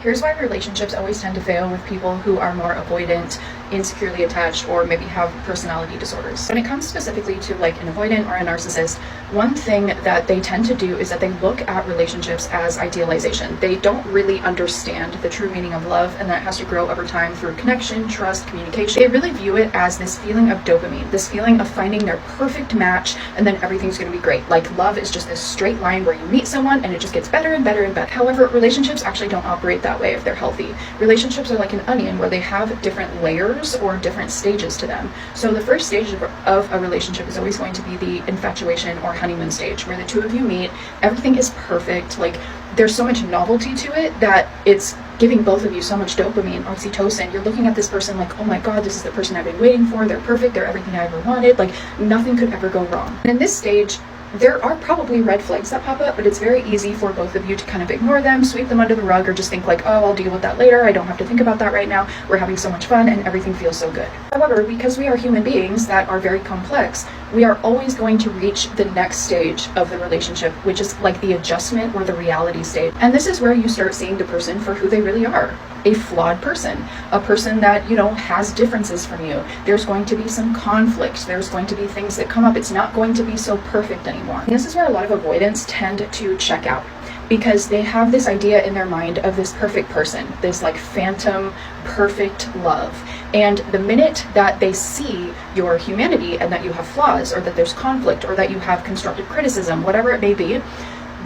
Here's why relationships always tend to fail with people who are more avoidant, insecurely attached, or maybe have personality disorders. When it comes specifically to like an avoidant or a narcissist, one thing that they tend to do is that they look at relationships as idealization. They don't really understand the true meaning of love, and that has to grow over time through connection, trust, communication. They really view it as this feeling of dopamine, this feeling of finding their perfect match, and then everything's going to be great. Like love is just this straight line where you meet someone and it just gets better and better and better. However, relationships actually don't operate that way if they're healthy. Relationships are like an onion where they have different layers or different stages to them. So the first stage of a relationship is always going to be the infatuation or honeymoon stage, where the two of you meet, everything is perfect, like there's so much novelty to it that it's giving both of you so much dopamine, oxytocin. You're looking at this person like, oh my god, this is the person I've been waiting for, they're perfect, they're everything I ever wanted, like nothing could ever go wrong. And in this stage, there are probably red flags that pop up, but it's very easy for both of you to kind of ignore them, sweep them under the rug, or just think like, oh, I'll deal with that later. I don't have to think about that right now. We're having so much fun and everything feels so good. However, because we are human beings that are very complex, we are always going to reach the next stage of the relationship, which is like the adjustment or the reality stage. And this is where you start seeing the person for who they really are. A flawed person, a person that, you know, has differences from you. There's going to be some conflict. There's going to be things that come up. It's not going to be so perfect anymore. And this is where a lot of avoidants tend to check out, because they have this idea in their mind of this perfect person, this like phantom perfect love. And the minute that they see your humanity and that you have flaws, or that there's conflict, or that you have constructive criticism, whatever it may be,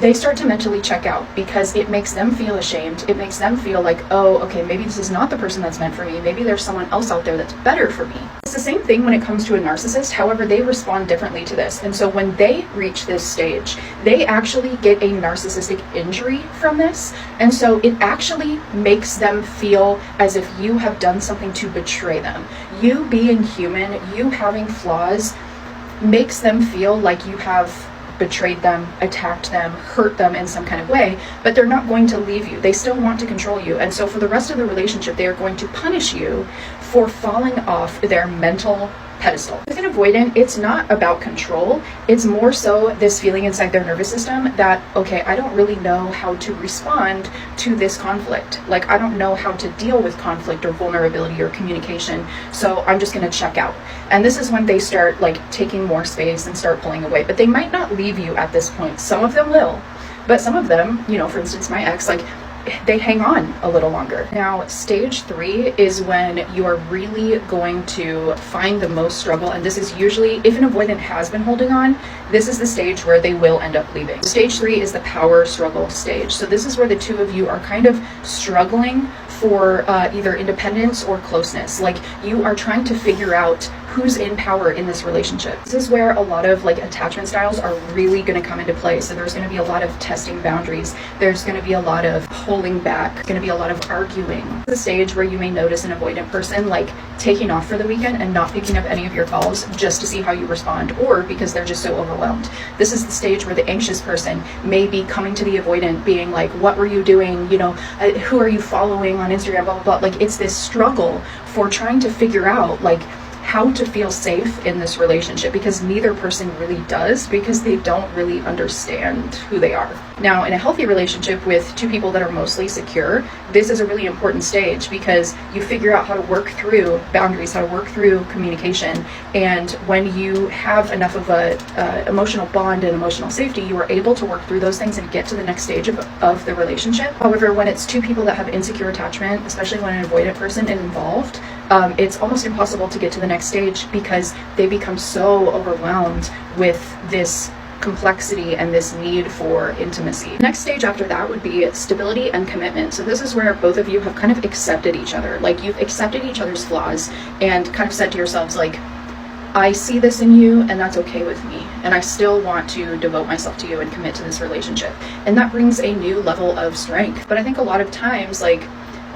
they start to mentally check out, because it makes them feel ashamed. It makes them feel like, oh, okay, maybe this is not the person that's meant for me. Maybe there's someone else out there that's better for me. It's the same thing when it comes to a narcissist. However, they respond differently to this. And so when they reach this stage, they actually get a narcissistic injury from this. And so it actually makes them feel as if you have done something to betray them. You being human, you having flaws, makes them feel like you have betrayed them, attacked them, hurt them in some kind of way, but they're not going to leave you. They still want to control you. And so for the rest of the relationship, they are going to punish you for falling off their mental pedestal. With an avoidant, it's not about control. It's more so this feeling inside their nervous system that, okay, I don't really know how to respond to this conflict. Like, I don't know how to deal with conflict or vulnerability or communication, so I'm just going to check out. And this is when they start like taking more space and start pulling away. But they might not leave you at this point. Some of them will, but some of them, you know, for instance, my ex, like, they hang on a little longer. Now, stage 3 is when you are really going to find the most struggle. And this is usually, if an avoidant has been holding on, this is the stage where they will end up leaving. Stage 3 is the power struggle stage. So this is where the two of you are kind of struggling for either independence or closeness. Like, you are trying to figure out who's in power in this relationship. This is where a lot of like attachment styles are really going to come into play. So there's going to be a lot of testing boundaries. There's going to be a lot of pulling back. There's going to be a lot of arguing. The stage where you may notice an avoidant person like taking off for the weekend and not picking up any of your calls just to see how you respond, or because they're just so overwhelmed. This is the stage where the anxious person may be coming to the avoidant being like, what were you doing? You know, who are you following on Instagram, blah, blah, blah. Like, it's this struggle for trying to figure out like how to feel safe in this relationship, because neither person really does, because they don't really understand who they are. Now, in a healthy relationship with two people that are mostly secure, this is a really important stage, because you figure out how to work through boundaries, how to work through communication. And when you have enough of a emotional bond and emotional safety, you are able to work through those things and get to the next stage of the relationship. However, when it's two people that have insecure attachment, especially when an avoidant person is involved, it's almost impossible to get to the next stage, because they become so overwhelmed with this complexity and this need for intimacy. Next stage after that would be stability and commitment. So this is where both of you have kind of accepted each other. Like, you've accepted each other's flaws and kind of said to yourselves, like, I see this in you and that's okay with me, and I still want to devote myself to you and commit to this relationship. And that brings a new level of strength. But I think a lot of times, like,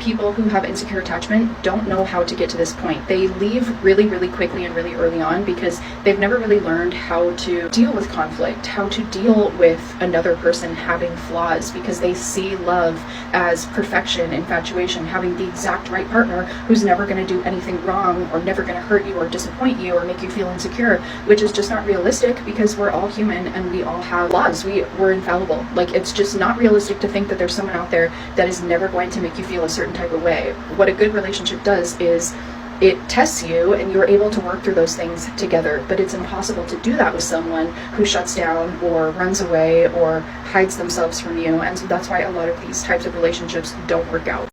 people who have insecure attachment don't know how to get to this point. They leave really, really quickly and really early on because they've never really learned how to deal with conflict, how to deal with another person having flaws, because they see love as perfection, infatuation, having the exact right partner who's never going to do anything wrong or never going to hurt you or disappoint you or make you feel insecure, which is just not realistic because we're all human and we all have flaws. We're infallible. Like, it's just not realistic to think that there's someone out there that is never going to make you feel a certain type of way. What a good relationship does is it tests you and you're able to work through those things together, but it's impossible to do that with someone who shuts down or runs away or hides themselves from you. And so that's why a lot of these types of relationships don't work out.